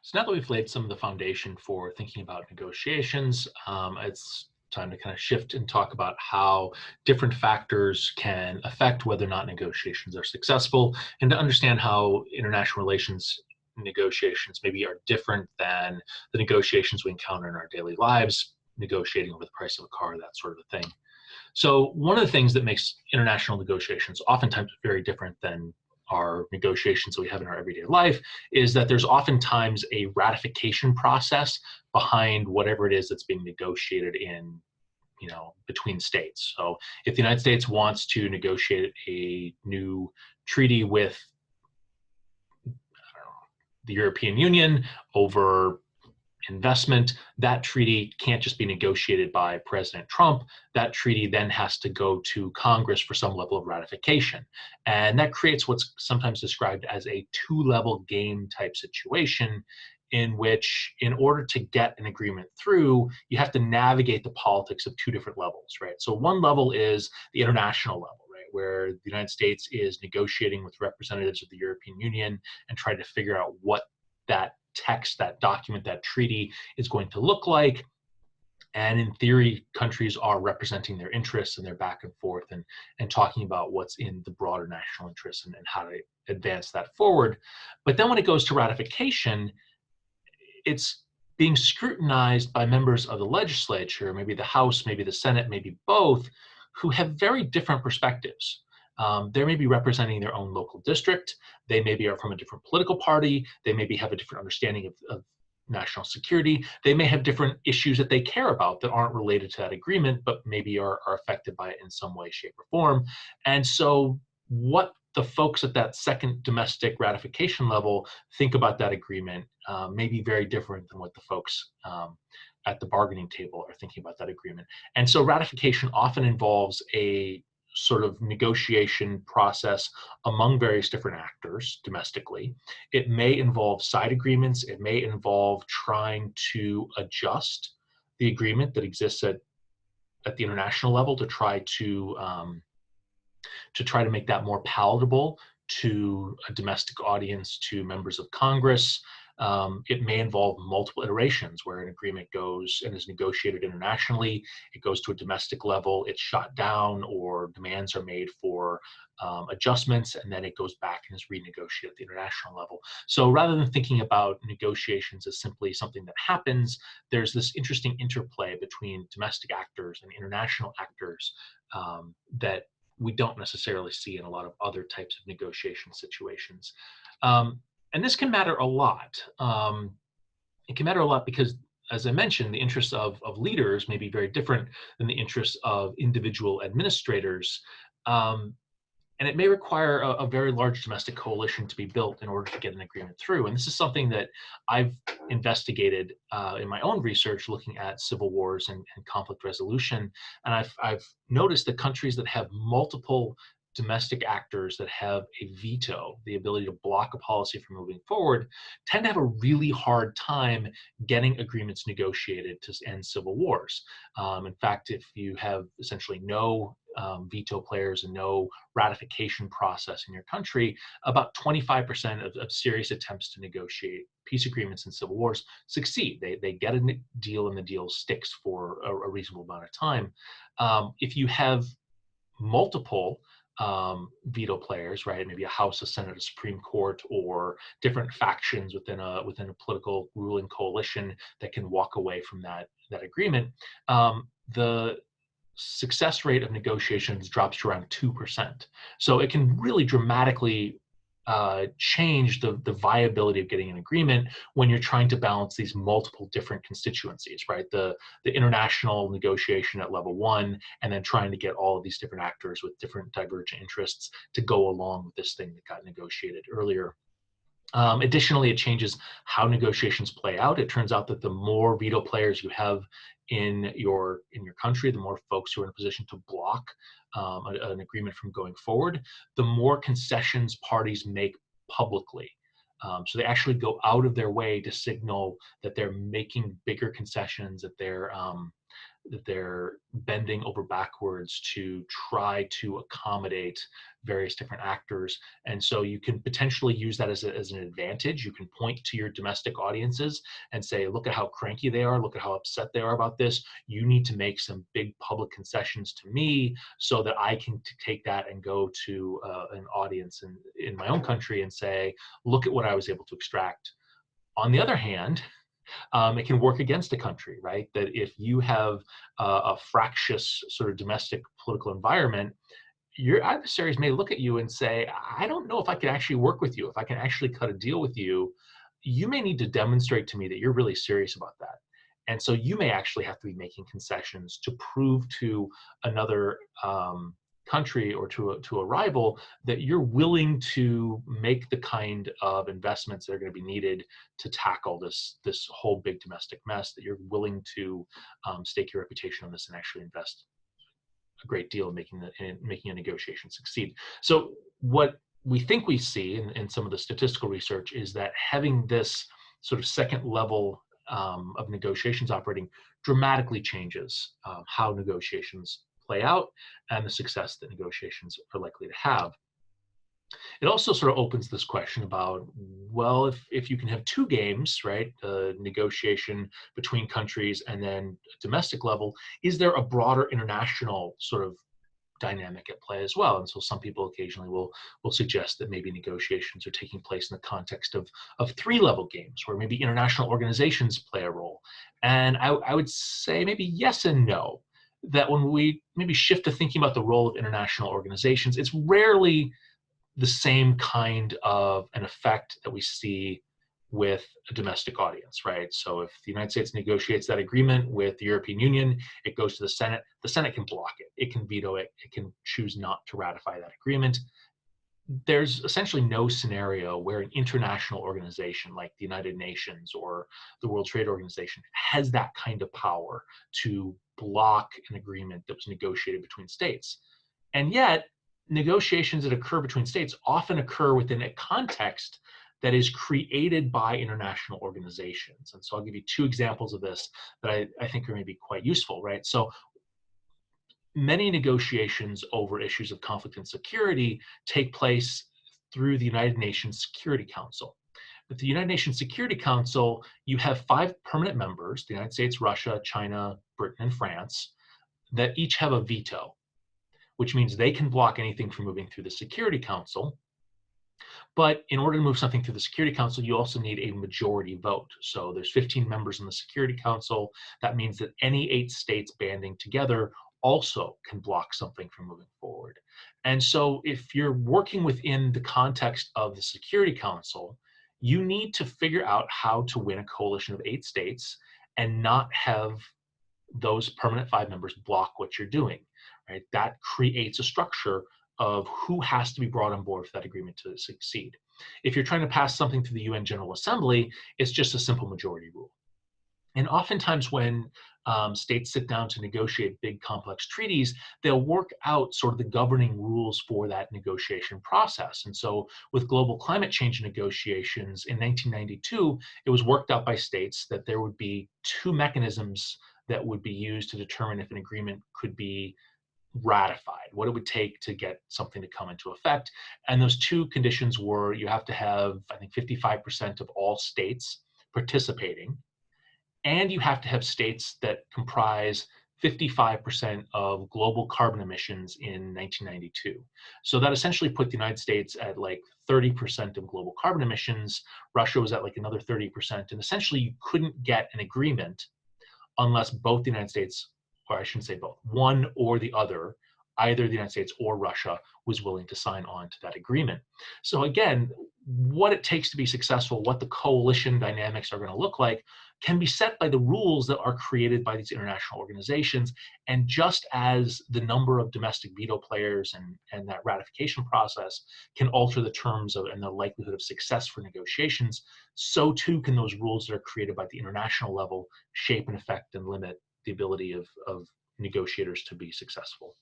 So now that we've laid some of the foundation for thinking about negotiations, it's time to kind of shift and talk about how different factors can affect whether or not negotiations are successful, and to understand how international relations negotiations maybe are different than the negotiations we encounter in our daily lives, negotiating over the price of a car, that sort of a thing. So one of the things that makes international negotiations oftentimes very different than our negotiations that we have in our everyday life is that there's oftentimes a ratification process behind whatever it is that's being negotiated in, between states. So if the United States wants to negotiate a new treaty with, I don't know, the European Union over investment, that treaty can't just be negotiated by President Trump. That treaty then has to go to Congress for some level of ratification. And that creates what's sometimes described as a two-level game type situation in which, in order to get an agreement through, you have to navigate the politics of two different levels, right? So one level is the international level, right, where the United States is negotiating with representatives of the European Union and trying to figure out what that text, that document, that treaty is going to look like. And in theory, countries are representing their interests and they're back and forth and talking about what's in the broader national interest and how to advance that forward. But then when it goes to ratification, it's being scrutinized by members of the legislature, maybe the House, maybe the Senate, maybe both, who have very different perspectives. They may be representing their own local district. They maybe are from a different political party. They maybe have a different understanding of national security. They may have different issues that they care about that aren't related to that agreement, but maybe are affected by it in some way, shape, or form. And so what the folks at that second domestic ratification level think about that agreement may be very different than what the folks at the bargaining table are thinking about that agreement. And so ratification often involves a sort of negotiation process among various different actors domestically. It may involve side agreements. It may involve trying to adjust the agreement that exists at the international level to try to make that more palatable to a domestic audience, to members of Congress. It may involve multiple iterations where an agreement goes and is negotiated internationally. It goes to a domestic level, it's shot down, or demands are made for adjustments, and then it goes back and is renegotiated at the international level. So rather than thinking about negotiations as simply something that happens, there's this interesting interplay between domestic actors and international actors that we don't necessarily see in a lot of other types of negotiation situations. And this can matter a lot. It can matter a lot because, as I mentioned, the interests of leaders may be very different than the interests of individual administrators. And it may require a very large domestic coalition to be built in order to get an agreement through. And this is something that I've investigated in my own research, looking at civil wars and conflict resolution. And I've noticed that countries that have multiple domestic actors that have a veto, the ability to block a policy from moving forward, tend to have a really hard time getting agreements negotiated to end civil wars. In fact, if you have essentially no veto players and no ratification process in your country, about 25% of serious attempts to negotiate peace agreements in civil wars succeed. They get a deal and the deal sticks for a reasonable amount of time. If you have multiple veto players, right? Maybe a House, a Senate, a Supreme Court, or different factions within a political ruling coalition that can walk away from that agreement. The success rate of negotiations drops to around 2%. So it can really dramatically change the viability of getting an agreement when you're trying to balance these multiple different constituencies, right? The international negotiation at level one, and then trying to get all of these different actors with different divergent interests to go along with this thing that got negotiated earlier. Additionally, it changes how negotiations play out. It turns out that the more veto players you have in your country, the more folks who are in a position to block an agreement from going forward, the more concessions parties make publicly. So they actually go out of their way to signal that they're making bigger concessions, that they're bending over backwards to try to accommodate various different actors. And so you can potentially use that as an advantage. You can point to your domestic audiences and say, look at how cranky they are, look at how upset they are about this. You need to make some big public concessions to me so that I can take that and go to an audience in my own country and say, look at what I was able to extract. On the other hand, it can work against a country, right? That if you have a fractious sort of domestic political environment, your adversaries may look at you and say, I don't know if I can actually work with you, if I can actually cut a deal with you. You may need to demonstrate to me that you're really serious about that. And so you may actually have to be making concessions to prove to another country or to a rival that you're willing to make the kind of investments that are going to be needed to tackle this whole big domestic mess, that you're willing to stake your reputation on this and actually invest a great deal in making a negotiation succeed. So what we think we see in some of the statistical research is that having this sort of second level of negotiations operating dramatically changes how negotiations play out and the success that negotiations are likely to have. It also sort of opens this question about, well, if you can have two games, right, negotiation between countries and then domestic level, is there a broader international sort of dynamic at play as well? And so some people occasionally will suggest that maybe negotiations are taking place in the context of three-level games, where maybe international organizations play a role. And I would say maybe yes and no. That when we maybe shift to thinking about the role of international organizations, it's rarely the same kind of an effect that we see with a domestic audience, right? So if the United States negotiates that agreement with the European Union, it goes to the Senate can block it, it can veto it, it can choose not to ratify that agreement. There's essentially no scenario where an international organization like the United Nations or the World Trade Organization has that kind of power to block an agreement that was negotiated between states. And yet, negotiations that occur between states often occur within a context that is created by international organizations. And so I'll give you two examples of this that I think are maybe quite useful, right? So many negotiations over issues of conflict and security take place through the United Nations Security Council. With the United Nations Security Council, you have 5 permanent members, the United States, Russia, China, Britain, and France, that each have a veto, which means they can block anything from moving through the Security Council. But in order to move something through the Security Council, you also need a majority vote. So there's 15 members in the Security Council. That means that any 8 states banding together also can block something from moving forward. And so if you're working within the context of the Security Council, you need to figure out how to win a coalition of 8 states and not have those permanent 5 members block what you're doing, right? That creates a structure of who has to be brought on board for that agreement to succeed. If you're trying to pass something to the UN General Assembly, it's just a simple majority rule. And oftentimes when states sit down to negotiate big complex treaties, they'll work out sort of the governing rules for that negotiation process. And so with global climate change negotiations in 1992, it was worked out by states that there would be 2 mechanisms that would be used to determine if an agreement could be ratified, what it would take to get something to come into effect. And those 2 conditions were, you have to have, I think, 55% of all states participating, and you have to have states that comprise 55% of global carbon emissions in 1992. So that essentially put the United States at like 30% of global carbon emissions. Russia was at like another 30%. And essentially you couldn't get an agreement unless both the United States, or I shouldn't say both, one or the other, either the United States or Russia, was willing to sign on to that agreement. So again, what it takes to be successful, what the coalition dynamics are going to look like, can be set by the rules that are created by these international organizations. And just as the number of domestic veto players and that ratification process can alter the terms of and the likelihood of success for negotiations, so too can those rules that are created by the international level shape and affect and limit the ability of negotiators to be successful.